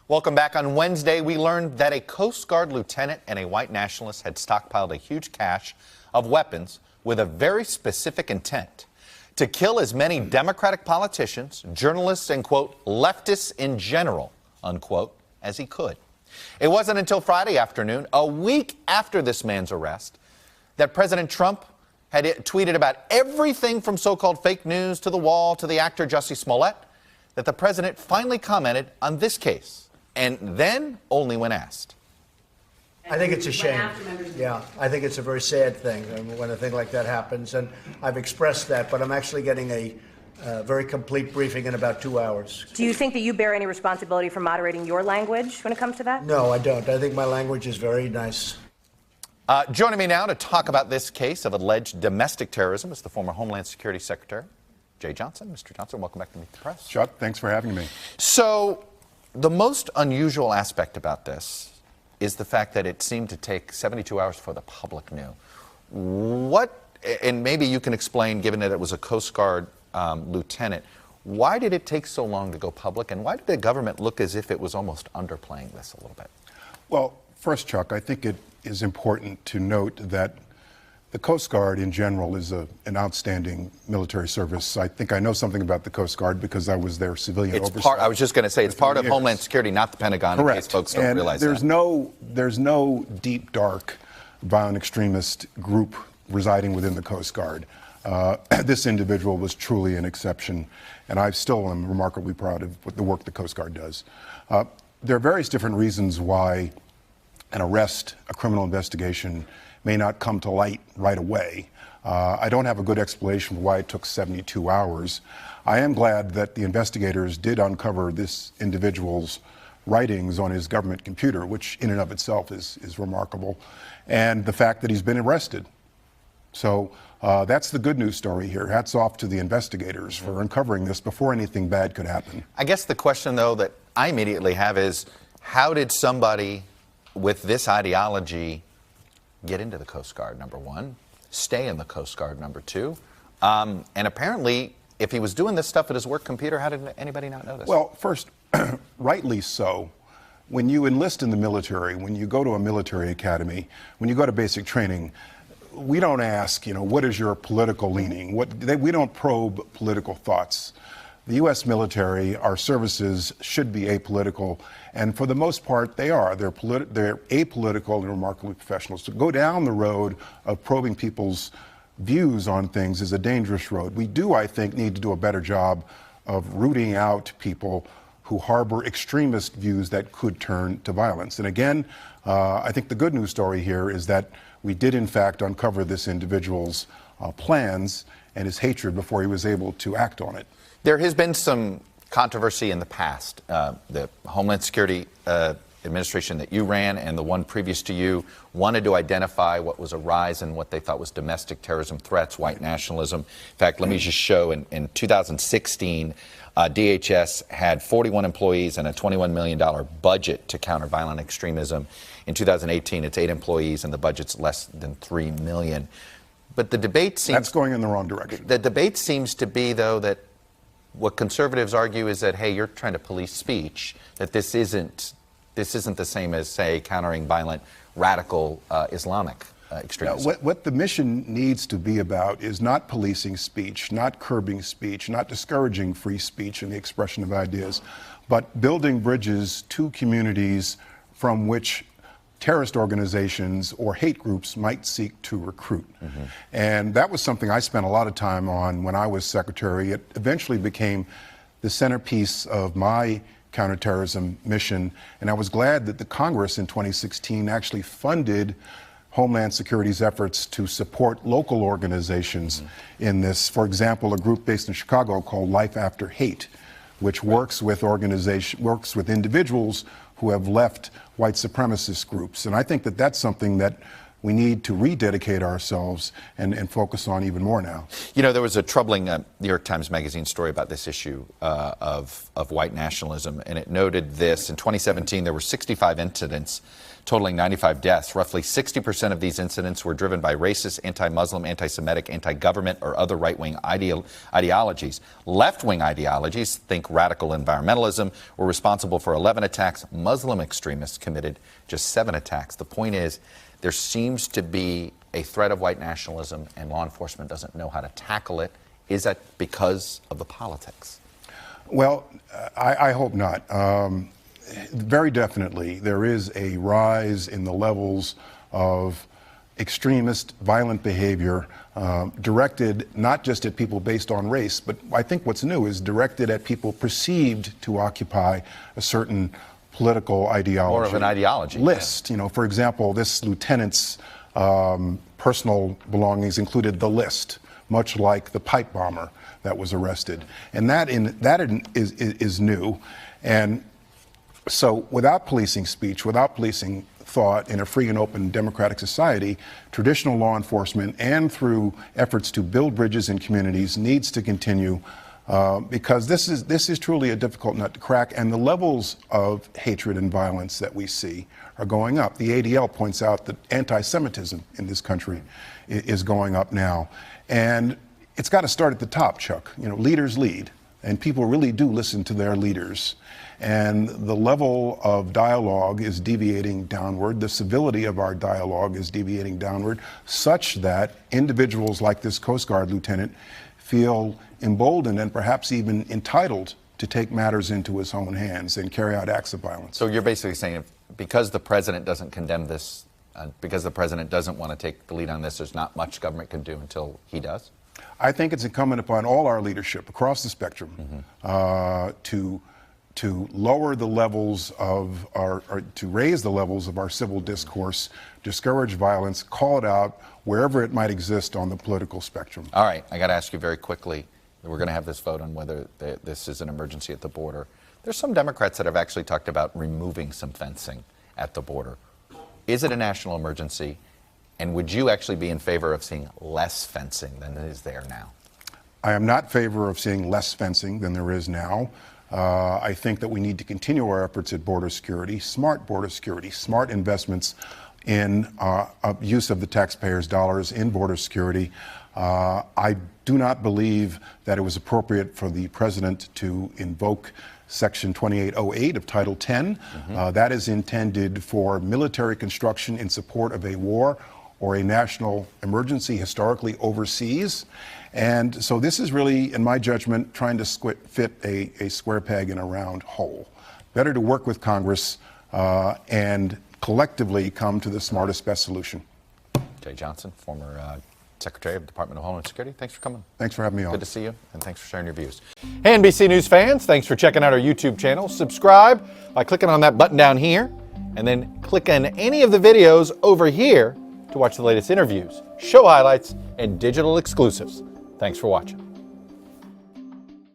Welcome back. On Wednesday, we learned that a Coast Guard lieutenant and a white nationalist had stockpiled a huge cache of weapons with a very specific intent: to kill as many Democratic politicians, journalists, and, quote, leftists in general, unquote, as he could. It wasn't until Friday afternoon, a week after this man's arrest, that President Trump had tweeted about everything from so-called fake news to the wall to the actor Jussie Smollett, that the president finally commented on this case, and then only when asked. I think it's a shame. Yeah, I think it's a very sad thing when a thing like that happens, and I've expressed that, but I'm actually getting a very complete briefing in about 2 hours. Do you think that you bear any responsibility for moderating your language when it comes to that? No, I don't. I think my language is very nice. Joining me now to talk about this case of alleged domestic terrorism is the former Homeland Security Secretary, Jay Johnson. Mr. Johnson, welcome back to Meet the Press. Chuck, thanks for having me. So, the most unusual aspect about this is the fact that it seemed to take 72 hours before the public knew. And maybe you can explain, given that it was a Coast Guard lieutenant, why did it take so long to go public, and why did the government look as if it was almost underplaying this a little bit? Well, first, Chuck, I think it is important to note that the Coast Guard in general is an outstanding military service. I think I know something about the Coast Guard because I was their civilian oversight. I was just going to say, it's part of Homeland Security, not the Pentagon. Correct. In case folks don't realize there's that. There's no deep, dark, violent extremist group residing within the Coast Guard. This individual was truly an exception, and I still am remarkably proud of the work the Coast Guard does. There are various different reasons why an arrest, a criminal investigation, may not come to light right away. I don't have a good explanation for why it took 72 hours. I am glad that the investigators did uncover this individual's writings on his government computer, which in and of itself is remarkable, and the fact that he's been arrested. So that's the good news story here. Hats off to the investigators for uncovering this before anything bad could happen. I guess the question, though, that I immediately have is, how did somebody with this ideology get into the Coast Guard, number one, stay in the Coast Guard, number two, and apparently, if he was doing this stuff at his work computer, how did anybody not notice? Well, first, rightly so. When you enlist in the military, when you go to a military academy, when you go to basic training, we don't ask, what is your political leaning? We don't probe political thoughts. The U.S. military, our services should be apolitical, and for the most part, they are. They're apolitical and remarkably professional. So to go down the road of probing people's views on things is a dangerous road. We do, I think, need to do a better job of rooting out people who harbor extremist views that could turn to violence. And again, I think the good news story here is that we did, in fact, uncover this individual's plans and his hatred before he was able to act on it. There has been some controversy in the past. The Homeland Security administration that you ran and the one previous to you wanted to identify what was a rise in what they thought was domestic terrorism threats, white nationalism. In fact, let me just show in 2016, DHS had 41 employees and a $21 million budget to counter violent extremism. In 2018, it's 8 employees and the budget's less than $3 million. But the debate seems... That's going in the wrong direction. The debate seems to be, though, that what conservatives argue is that, hey, you're trying to police speech, that this isn't the same as, say, countering violent, radical Islamic extremism. Now, what the mission needs to be about is not policing speech, not curbing speech, not discouraging free speech and the expression of ideas, but building bridges to communities from which terrorist organizations or hate groups might seek to recruit. Mm-hmm. And that was something I spent a lot of time on when I was secretary. It eventually became the centerpiece of my counterterrorism mission, and I was glad that the Congress in 2016 actually funded Homeland Security's efforts to support local organizations in this. For example, a group based in Chicago called Life After Hate, which works with individuals who have left white supremacist groups. And I think that that's something that we need to rededicate ourselves and focus on even more now. You know, there was a troubling New York Times Magazine story about this issue of white nationalism, and it noted this. In 2017, there were 65 incidents totaling 95 deaths. Roughly 60% of these incidents were driven by racist, anti-Muslim, anti-Semitic, anti-government, or other right-wing ideologies. Left-wing ideologies, think radical environmentalism, were responsible for 11 attacks. Muslim extremists committed just 7 attacks. The point is, there seems to be a threat of white nationalism, and law enforcement doesn't know how to tackle it. Is that because of the politics? Well, I hope not. Very definitely, there is a rise in the levels of extremist, violent behavior directed not just at people based on race, but I think what's new is directed at people perceived to occupy a certain political ideology. More of an ideology. List. You know, for example, this lieutenant's personal belongings included the list, much like the pipe bomber that was arrested. And that is new. And so without policing speech, without policing thought in a free and open democratic society, traditional law enforcement and through efforts to build bridges in communities needs to continue because this is truly a difficult nut to crack, and the levels of hatred and violence that we see are going up. The ADL points out that anti-Semitism in this country is going up now. And it's got to start at the top, Chuck. You know, leaders lead, and people really do listen to their leaders. And the level of dialogue is deviating downward. The civility of our dialogue is deviating downward, such that individuals like this Coast Guard lieutenant feel emboldened and perhaps even entitled to take matters into his own hands and carry out acts of violence. So you're basically saying because the president doesn't condemn this, because the president doesn't want to take the lead on this, there's not much government can do until he does? I think it's incumbent upon all our leadership across the spectrum to lower the levels of to raise the levels of our civil discourse, discourage violence, call it out wherever it might exist on the political spectrum. All right, I got to ask you very quickly. We're going to have this vote on whether this is an emergency at the border. There's some Democrats that have actually talked about removing some fencing at the border. Is it a national emergency? And would you actually be in favor of seeing less fencing than is there now? I am not in favor of seeing less fencing than there is now. I think that we need to continue our efforts at border security, smart investments in use of the taxpayers' dollars in border security. I do not believe that it was appropriate for the president to invoke Section 2808 of Title 10. That is intended for military construction in support of a war or a national emergency historically overseas. And so this is really, in my judgment, trying to fit a square peg in a round hole. Better to work with Congress and collectively come to the smartest, best solution. Jay Johnson, former Secretary of the Department of Homeland Security. Thanks for coming. Thanks for having me on. Good to see you, and thanks for sharing your views. Hey, NBC News fans, thanks for checking out our YouTube channel. Subscribe by clicking on that button down here, and then click on any of the videos over here to watch the latest interviews, show highlights, and digital exclusives. Thanks for watching.